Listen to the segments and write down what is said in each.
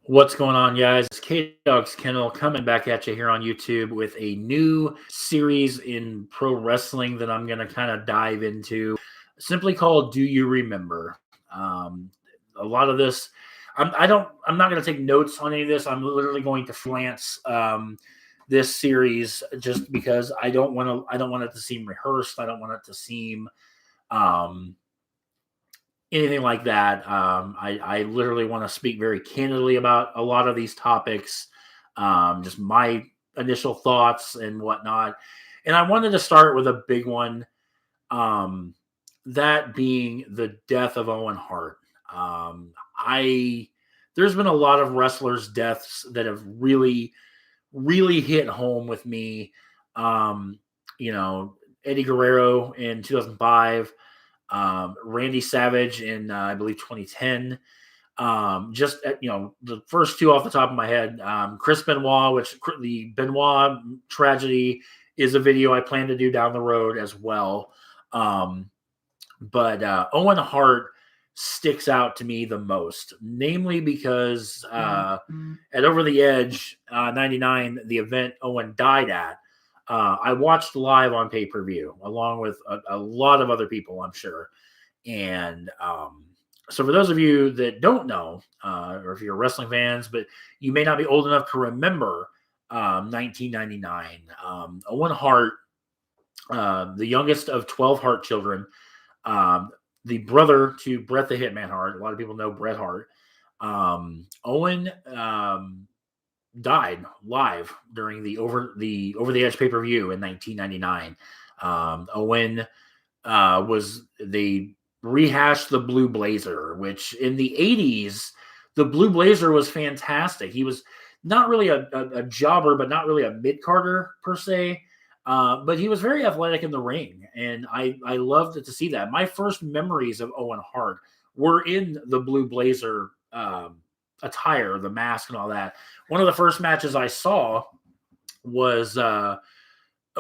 What's going on, guys? It's K-Dog's Kennel coming back at you here on YouTube with a new series in pro wrestling that I'm going to kind of dive into, simply called "Do You Remember?" A lot of this, I'm not going to take notes on any of this. I'm literally going to freelance this series just because I don't want it to seem rehearsed. I don't want it to seem um, anything like that. I literally want to speak very candidly about a lot of these topics, just my initial thoughts and whatnot. And I wanted to start with a big one, um, that being the death of Owen Hart. I There's been a lot of wrestlers' deaths that have really hit home with me. Um, you know, Eddie Guerrero in 2005, Randy Savage in I believe 2010. The first two off the top of my head, Chris Benoit, which the Benoit tragedy is a video I plan to do down the road as well. But Owen Hart sticks out to me the most, namely because at Over the Edge 99, the event Owen died at, I watched live on pay per view along with a lot of other people, I'm sure. And so, for those of you that don't know, or if you're wrestling fans, but you may not be old enough to remember 1999, Owen Hart, the youngest of 12 Hart children, um, the brother to Bret the Hitman Hart. A lot of people know Bret Hart. Owen died live during the Over the Edge pay per view in 1999. Owen was they rehashed the Blue Blazer, which in the 80s, the Blue Blazer was fantastic. He was not really a jobber, but not really a mid carder per se. But he was very athletic in the ring, and I loved to see that. My first memories of Owen Hart were in the Blue Blazer attire, the mask, and all that. One of the first matches I saw was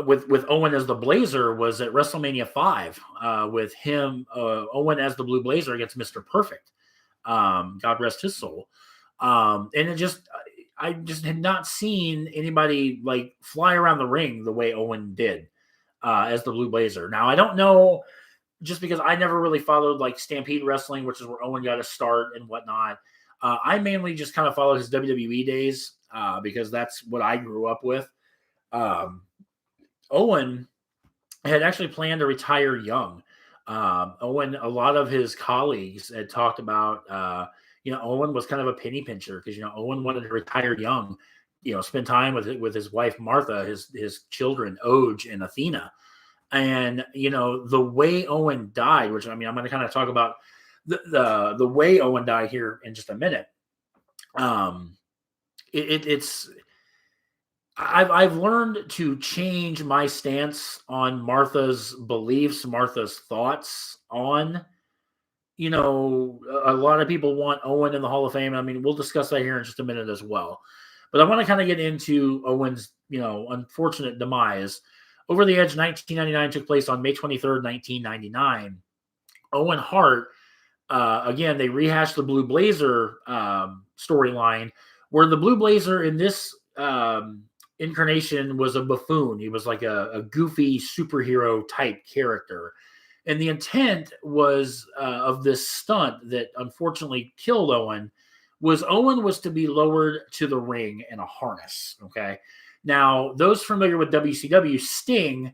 with Owen as the Blazer was at WrestleMania 5, with him Owen as the Blue Blazer against Mr. Perfect. God rest his soul. And I just had not seen anybody like fly around the ring the way Owen did as the Blue Blazer. Now I don't know, just because I never really followed like Stampede Wrestling, which is where Owen got a start and whatnot. I mainly just kind of followed his WWE days because that's what I grew up with. Um, Owen had actually planned to retire young. Owen, a lot of his colleagues had talked about, Owen was kind of a penny pincher because, Owen wanted to retire young, spend time with his wife, Martha, his children, Oj and Athena. And, the way Owen died, which, I mean, I'm going to kind of talk about the way Owen died here in just a minute. Um, it's I've learned to change my stance on Martha's beliefs, Martha's thoughts on, a lot of people want Owen in the Hall of Fame. I mean, we'll discuss that here in just a minute as well. But I want to kind of get into Owen's, unfortunate demise. Over the Edge 1999 took place on May 23rd, 1999. Owen Hart, again, they rehashed the Blue Blazer storyline, where the Blue Blazer in this incarnation was a buffoon. He was like a goofy superhero type character. And the intent was of this stunt that unfortunately killed Owen was to be lowered to the ring in a harness. Okay. Now, those familiar with WCW, Sting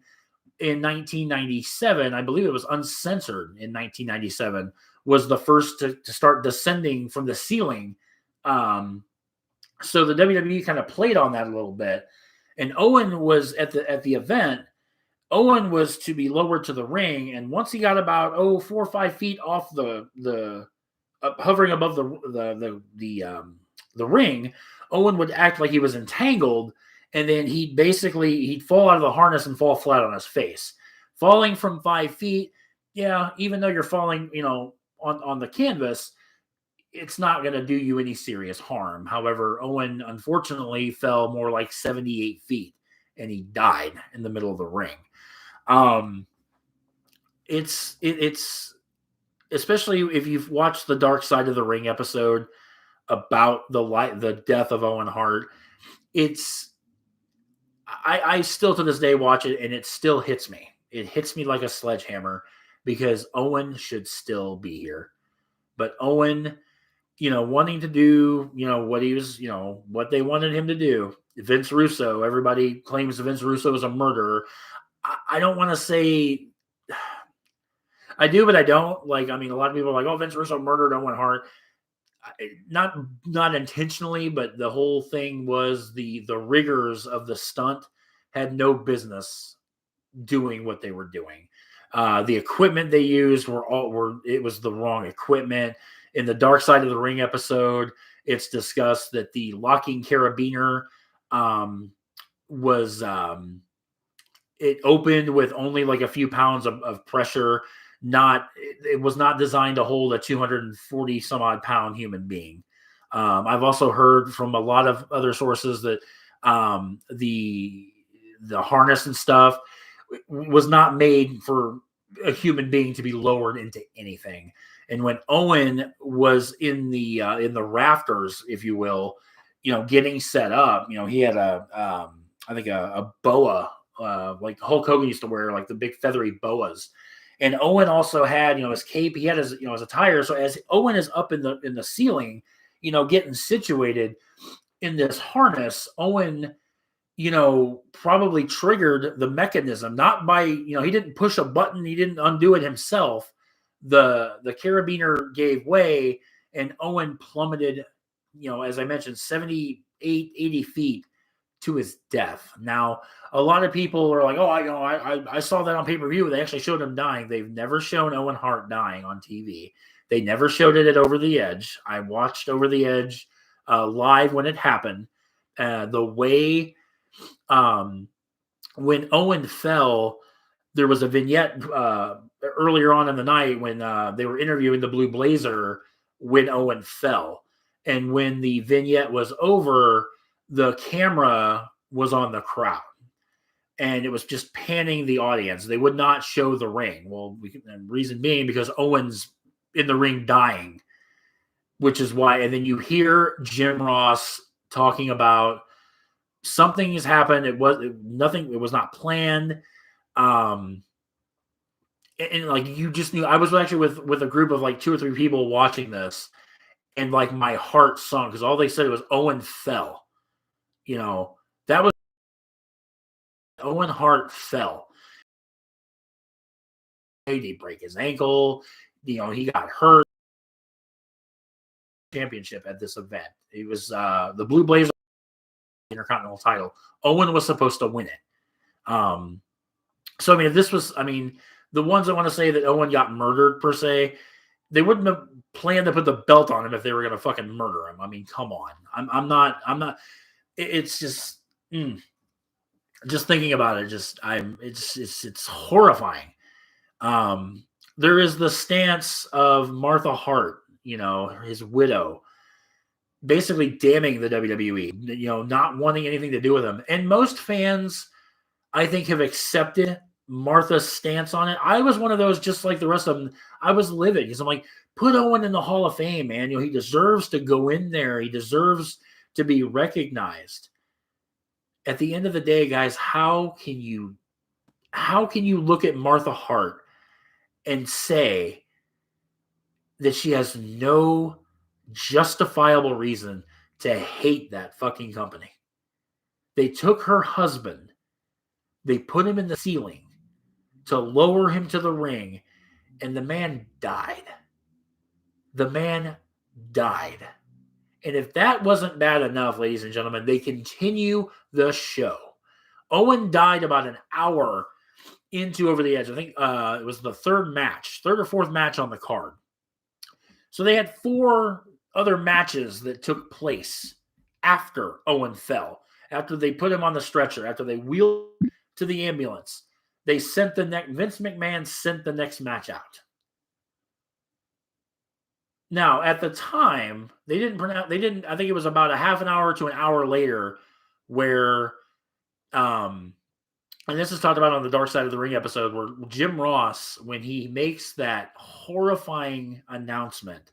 in 1997, I believe it was uncensored in 1997, was the first to start descending from the ceiling. So the WWE kind of played on that a little bit. And Owen was at the event. Owen was to be lowered to the ring, and once he got about 4 or 5 feet off the hovering above the ring, Owen would act like he was entangled, and then he'd fall out of the harness and fall flat on his face. Falling from 5 feet, yeah, even though you're falling, on the canvas, it's not going to do you any serious harm. However, Owen unfortunately fell more like 78 feet, and he died in the middle of the ring. It's especially if you've watched the Dark Side of the Ring episode. about the death of Owen Hart. I still to this day watch it and it still hits me. It hits me like a sledgehammer because Owen should still be here. But Owen, wanting to do, what he was, what they wanted him to do. Vince Russo, everybody claims Vince Russo is a murderer. I don't want to say I do, but I don't. Like, I mean, a lot of people are like, "Oh, Vince Russo murdered Owen Hart." Not intentionally, but the whole thing was the rigors of the stunt had no business doing what they were doing. The equipment they used it was the wrong equipment. In the Dark Side of the Ring episode, it's discussed that the locking carabiner was it opened with only like a few pounds of pressure. It was not designed to hold a 240 some odd pound human being. I've also heard from a lot of other sources that the harness and stuff was not made for a human being to be lowered into anything. And when Owen was in the rafters, if you will, getting set up, he had I think a boa, like Hulk Hogan used to wear, like the big feathery boas. And Owen also had, his cape. He had his, his attire. So as Owen is up in the ceiling, getting situated in this harness, Owen, probably triggered the mechanism, not by, he didn't push a button, he didn't undo it himself. The carabiner gave way and Owen plummeted, as I mentioned, 78, 80 feet to his death. Now, a lot of people are like, "Oh, I saw that on pay-per-view. They actually showed him dying." They've never shown Owen Hart dying on TV. They never showed it at Over the Edge. I watched Over the Edge live when it happened. The way when Owen fell, there was a vignette earlier on in the night when they were interviewing the Blue Blazer when Owen fell. And when the vignette was over, the camera was on the crowd. And it was just panning the audience. They would not show the ring. Well, reason being because Owen's in the ring dying, which is why. And then you hear Jim Ross talking about something has happened. It was not planned. And like you just knew. I was actually with a group of like 2 or 3 people watching this, and like my heart sunk because all they said was Owen fell. That was Owen Hart fell. He did break his ankle. He got hurt. Championship at this event. It was the Blue Blazer Intercontinental title. Owen was supposed to win it. So I mean, if this was, the ones that want to say that Owen got murdered per se, they wouldn't have planned to put the belt on him if they were going to fucking murder him. I mean, come on. I'm not. It's just. Just thinking about it, it's horrifying. There is the stance of Martha Hart, his widow, basically damning the WWE, not wanting anything to do with him. And most fans, I think, have accepted Martha's stance on it. I was one of those, just like the rest of them. I was livid because I'm like, put Owen in the Hall of Fame, man. He deserves to go in there. He deserves to be recognized. At the end of the day, guys, how can you look at Martha Hart and say that she has no justifiable reason to hate that fucking company? They took her husband, they put him in the ceiling to lower him to the ring, and the man died. The man died. And if that wasn't bad enough, ladies and gentlemen, they continue the show. Owen died about an hour into Over the Edge. I think it was the third or fourth match on the card. So they had 4 other matches that took place after Owen fell, after they put him on the stretcher, after they wheeled to the ambulance. They sent Vince McMahon sent the next match out. Now, at the time, I think it was about a half an hour to an hour later where, and this is talked about on the Dark Side of the Ring episode, where Jim Ross, when he makes that horrifying announcement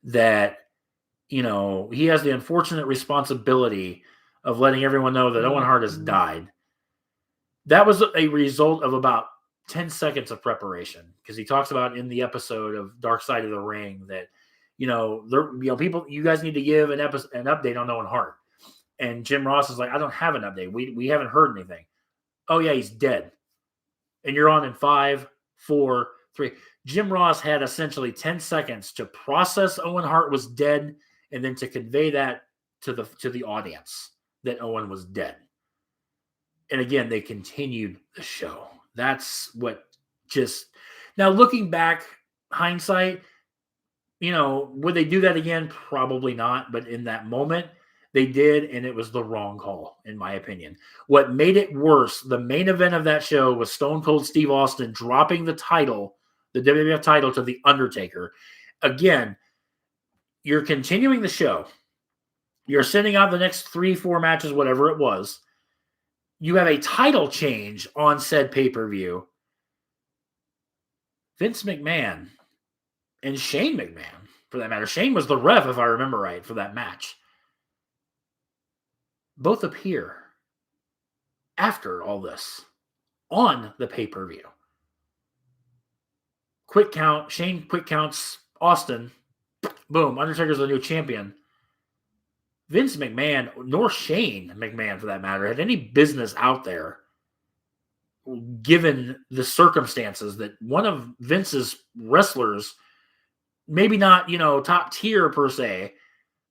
that he has the unfortunate responsibility of letting everyone know that Owen Hart has died. That was a result of about 10 seconds of preparation, because he talks about in the episode of Dark Side of the Ring that, people, you guys need to give an update on Owen Hart. And Jim Ross is like, I don't have an update. We haven't heard anything. Oh, yeah, he's dead. And you're on in 5, 4, 3. Jim Ross had essentially 10 seconds to process Owen Hart was dead, and then to convey that to the audience that Owen was dead. And again, they continued the show. That's what now looking back, hindsight, would they do that again? Probably not. But in that moment, they did, and it was the wrong call, in my opinion. What made it worse, the main event of that show was Stone Cold Steve Austin dropping the title, the WWF title, to The Undertaker. Again, you're continuing the show. You're sending out the next 3, 4 matches, whatever it was. You have a title change on said pay-per-view. Vince McMahon and Shane McMahon, for that matter. Shane was the ref, if I remember right, for that match. Both appear after all this on the pay-per-view. Quick count. Shane quick counts Austin. Boom. Undertaker's the new champion. Vince McMahon, nor Shane McMahon for that matter, had any business out there, given the circumstances that one of Vince's wrestlers, maybe not, top tier per se,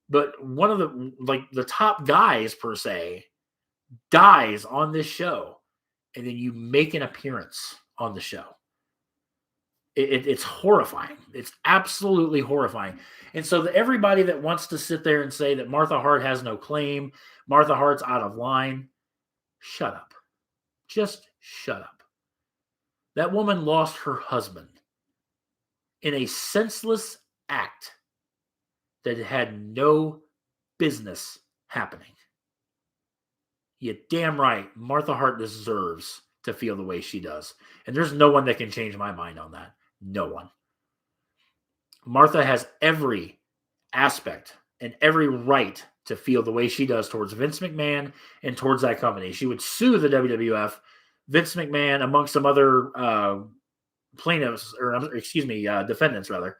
but one of the top guys per se, dies on this show, and then you make an appearance on the show. It's horrifying. It's absolutely horrifying. And so everybody that wants to sit there and say that Martha Hart has no claim, Martha Hart's out of line, shut up. Just shut up. That woman lost her husband in a senseless act that had no business happening. You're damn right. Martha Hart deserves to feel the way she does. And there's no one that can change my mind on that. No one. Martha has every aspect and every right to feel the way she does towards Vince McMahon and towards that company. She would sue the WWF, Vince McMahon, amongst some other defendants rather.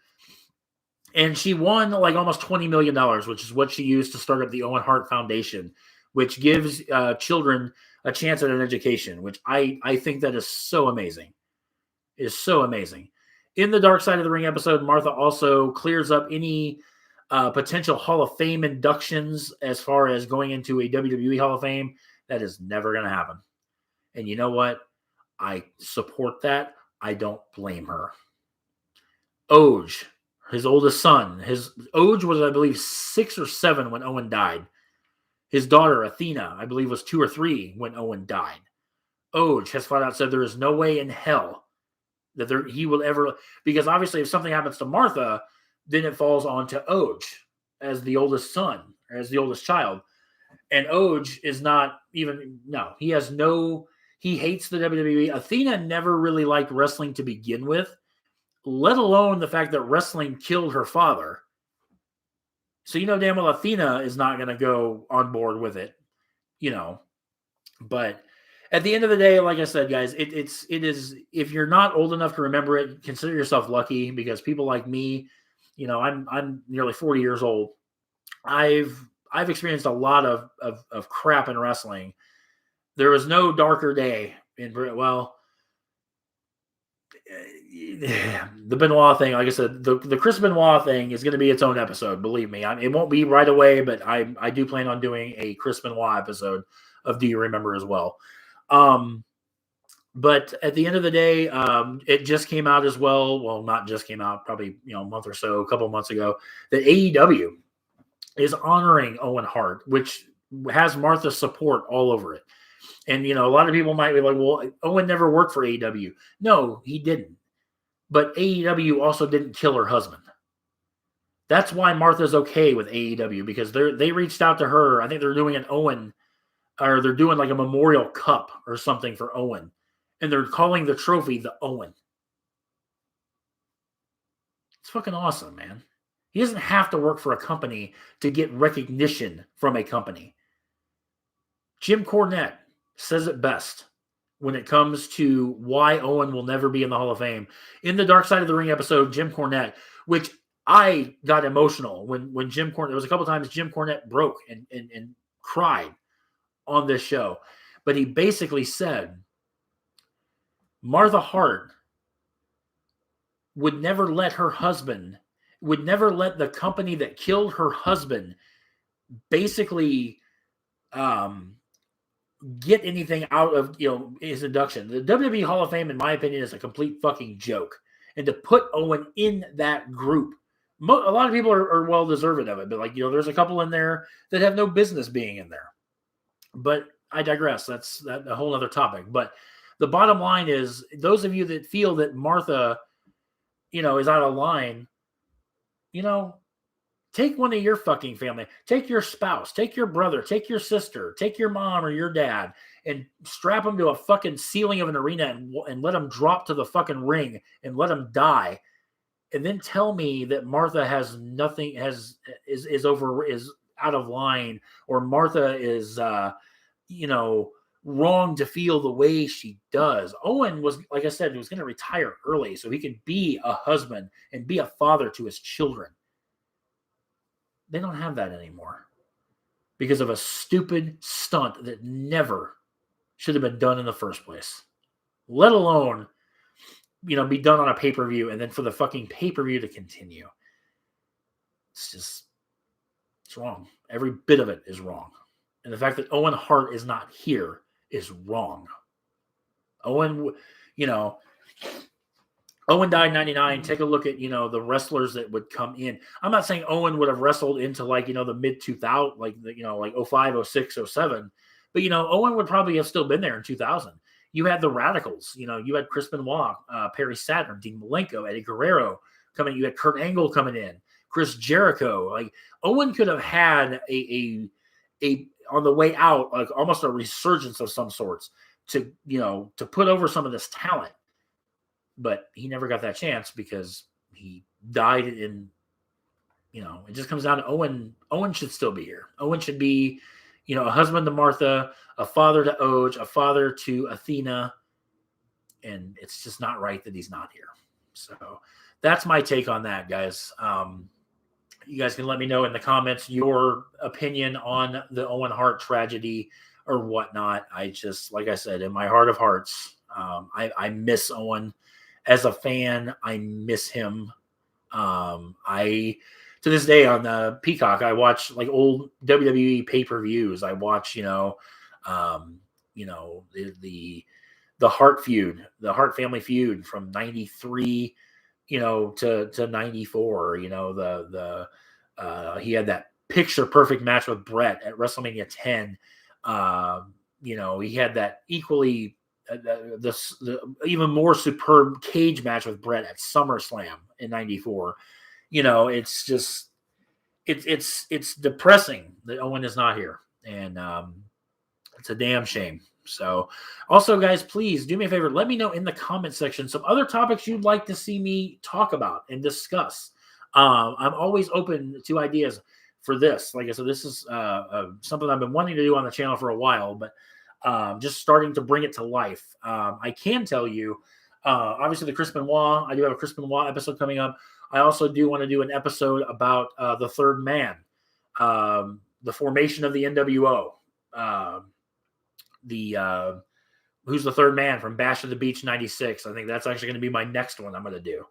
And she won like almost $20 million, which is what she used to start up the Owen Hart Foundation, which gives children a chance at an education, which I think that is so amazing. It is so amazing. In the Dark Side of the Ring episode, Martha also clears up any potential Hall of Fame inductions as far as going into a WWE Hall of Fame. That is never going to happen. And you know what? I support that. I don't blame her. Oj, his oldest son. Oj was, I believe, 6 or 7 when Owen died. His daughter, Athena, I believe, was 2 or 3 when Owen died. Oj has flat out said there is no way in hell that he will ever, because obviously if something happens to Martha, then it falls onto Oj as the oldest son, or as the oldest child. And Oj is not even, he hates the WWE. Athena never really liked wrestling to begin with, let alone the fact that wrestling killed her father. So damn well Athena is not going to go on board with it, but at the end of the day, like I said, guys, it is, if you're not old enough to remember it, consider yourself lucky, because people like me, I'm nearly 40 years old. I've experienced a lot of crap in wrestling. There was no darker day in the Benoit thing. Like I said, the Chris Benoit thing is going to be its own episode. Believe me, it won't be right away, but I do plan on doing a Chris Benoit episode of Do You Remember as well. But at the end of the day, it just came out as well. Well, not just came out, probably a month or so, a couple of months ago, that AEW is honoring Owen Hart, which has Martha's support all over it. And a lot of people might be like, "Well, Owen never worked for AEW." No, he didn't. But AEW also didn't kill her husband. That's why Martha's okay with AEW, because they reached out to her. I think they're doing an Owen, or they're doing like a memorial cup or something for Owen. And they're calling the trophy the Owen. It's fucking awesome, man. He doesn't have to work for a company to get recognition from a company. Jim Cornette says it best when it comes to why Owen will never be in the Hall of Fame. In the Dark Side of the Ring episode, Jim Cornette, which I got emotional when Jim Cornette, there was a couple times Jim Cornette broke and cried on this show. But he basically said Martha Hart would never let the company that killed her husband basically get anything out of his induction. The WWE Hall of Fame, in my opinion, is a complete fucking joke. And to put Owen in that group, a lot of people are well deserving of it. But there's a couple in there that have no business being in there. But I digress. That's a whole other topic. But the bottom line is, those of you that feel that Martha, is out of line, take one of your fucking family. Take your spouse. Take your brother. Take your sister. Take your mom or your dad and strap them to a fucking ceiling of an arena and let them drop to the fucking ring and let them die. And then tell me that Martha has nothing, is out of line, or Martha is, wrong to feel the way she does. Owen was, like I said, was going to retire early so he could be a husband and be a father to his children. They don't have that anymore because of a stupid stunt that never should have been done in the first place, let alone, be done on a pay-per-view and then for the fucking pay-per-view to continue. It's wrong. Every bit of it is wrong. And the fact that Owen Hart is not here is wrong. Owen died in 99. Take a look at, the wrestlers that would come in. I'm not saying Owen would have wrestled into the mid 2000, like 05, 06, 07. But, Owen would probably have still been there in 2000. You had the Radicals. You had Chris Benoit, Perry Saturn, Dean Malenko, Eddie Guerrero coming. You had Kurt Angle coming in, Chris Jericho. Owen could have had a on the way out, almost a resurgence of some sorts to put over some of this talent. But he never got that chance because he died in, it just comes down to Owen. Owen should still be here. Owen should be, a husband to Martha, a father to Oj, a father to Athena. And it's just not right that he's not here. So that's my take on that, guys. You guys can let me know in the comments your opinion on the Owen Hart tragedy or whatnot. I just, like I said, in my heart of hearts, I miss Owen. As a fan, I miss him. To this day on the Peacock, I watch old WWE pay-per-views. I watch, the Hart feud, the Hart family feud from 93, to 94. He had that picture perfect match with Brett at WrestleMania 10. He had that equally the even more superb cage match with Brett at SummerSlam in 94. It's just it's depressing that Owen is not here, and it's a damn shame. So also, guys, please do me a favor, let me know in the comment section some other topics you'd like to see me talk about and discuss. I'm always open to ideas for this. Like I said, this is something I've been wanting to do on the channel for a while, but just starting to bring it to life. I can tell you, obviously, the Chris Benoit, I do have a Chris Benoit episode coming up. I also do want to do an episode about the Third Man, the formation of the NWO, who's the Third Man from Bash at the Beach 96. I think that's actually going to be my next one I'm going to do.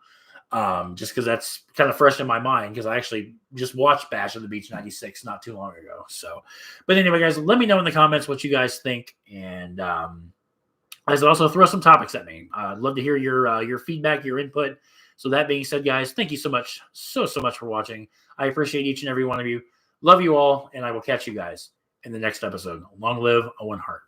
Just because that's kind of fresh in my mind, because I actually just watched Bash at the Beach 96 not too long ago. So, but anyway, guys, let me know in the comments what you guys think, and guys, also throw some topics at me. I'd love to hear your feedback, your input. So that being said, guys, thank you so much for watching. I appreciate each and every one of you. Love you all, and I will catch you guys in the next episode. Long live Owen Hart.